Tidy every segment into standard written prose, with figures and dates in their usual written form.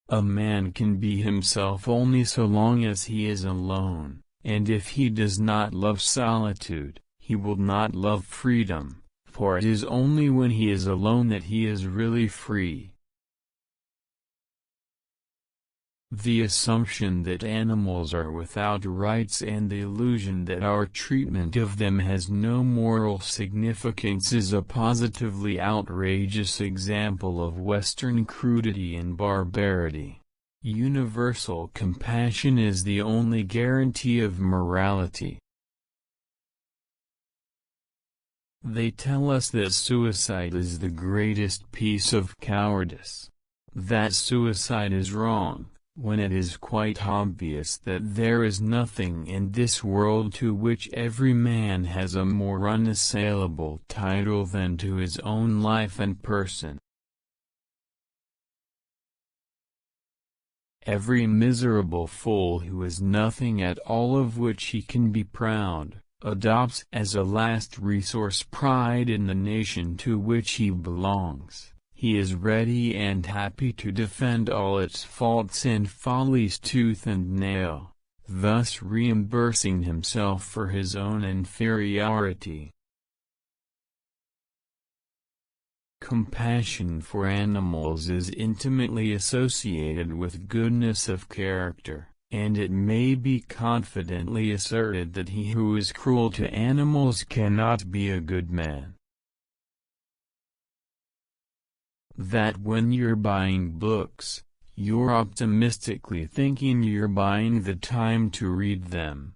A man can be himself only so long as he is alone, and if he does not love solitude, he will not love freedom, for it is only when he is alone that he is really free. The assumption that animals are without rights and the illusion that our treatment of them has no moral significance is a positively outrageous example of Western crudity and barbarity. Universal compassion is the only guarantee of morality. They tell us that suicide is the greatest piece of cowardice. That suicide is wrong, when it is quite obvious that there is nothing in this world to which every man has a more unassailable title than to his own life and person. Every miserable fool who has nothing at all of which he can be proud, adopts as a last resource pride in the nation to which he belongs. He is ready and happy to defend all its faults and follies tooth and nail, thus reimbursing himself for his own inferiority. Compassion for animals is intimately associated with goodness of character, and it may be confidently asserted that he who is cruel to animals cannot be a good man. That when you're buying books, you're optimistically thinking you're buying the time to read them.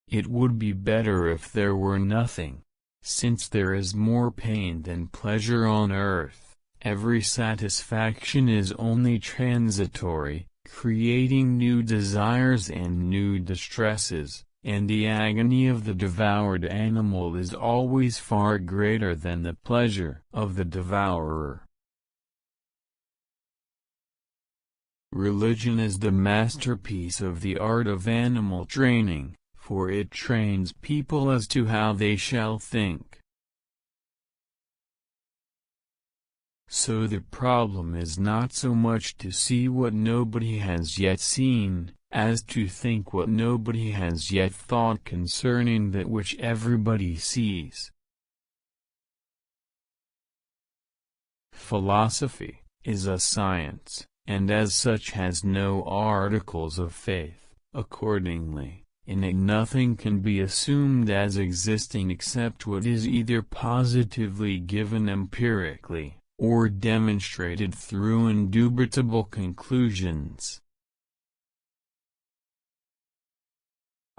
It would be better if there were nothing, since there is more pain than pleasure on earth. Every satisfaction is only transitory, creating new desires and new distresses. And the agony of the devoured animal is always far greater than the pleasure of the devourer. Religion is the masterpiece of the art of animal training, for it trains people as to how they shall think. So the problem is not so much to see what nobody has yet seen, as to think what nobody has yet thought concerning that which everybody sees. Philosophy is a science, and as such has no articles of faith. Accordingly, in it nothing can be assumed as existing except what is either positively given empirically, or demonstrated through indubitable conclusions.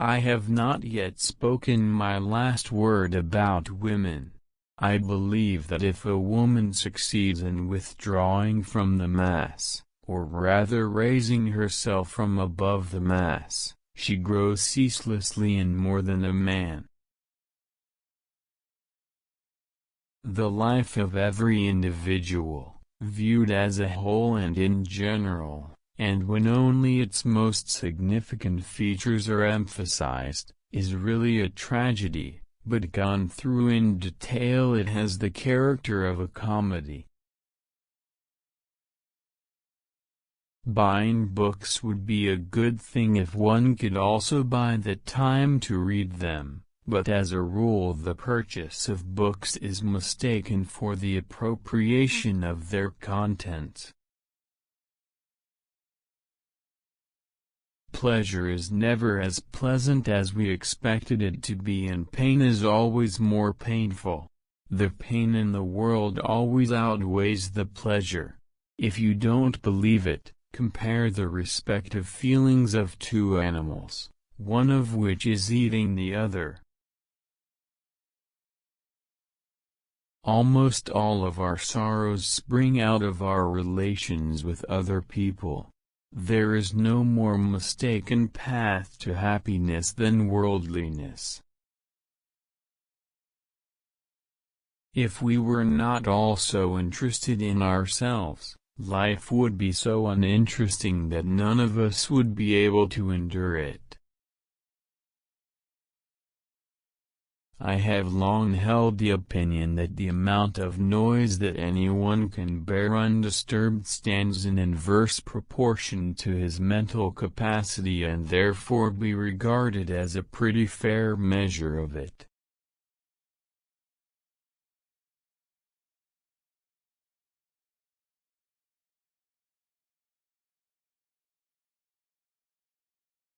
I have not yet spoken my last word about women. I believe that if a woman succeeds in withdrawing from the mass, or rather raising herself from above the mass, she grows ceaselessly in more than a man. The life of every individual, viewed as a whole and in general, and when only its most significant features are emphasized, is really a tragedy, but gone through in detail it has the character of a comedy. Buying books would be a good thing if one could also buy the time to read them, but as a rule the purchase of books is mistaken for the appropriation of their contents. Pleasure is never as pleasant as we expected it to be, and pain is always more painful. The pain in the world always outweighs the pleasure. If you don't believe it, compare the respective feelings of two animals, one of which is eating the other. Almost all of our sorrows spring out of our relations with other people. There is no more mistaken path to happiness than worldliness. If we were not also interested in ourselves, life would be so uninteresting that none of us would be able to endure it. I have long held the opinion that the amount of noise that anyone can bear undisturbed stands in inverse proportion to his mental capacity and therefore be regarded as a pretty fair measure of it.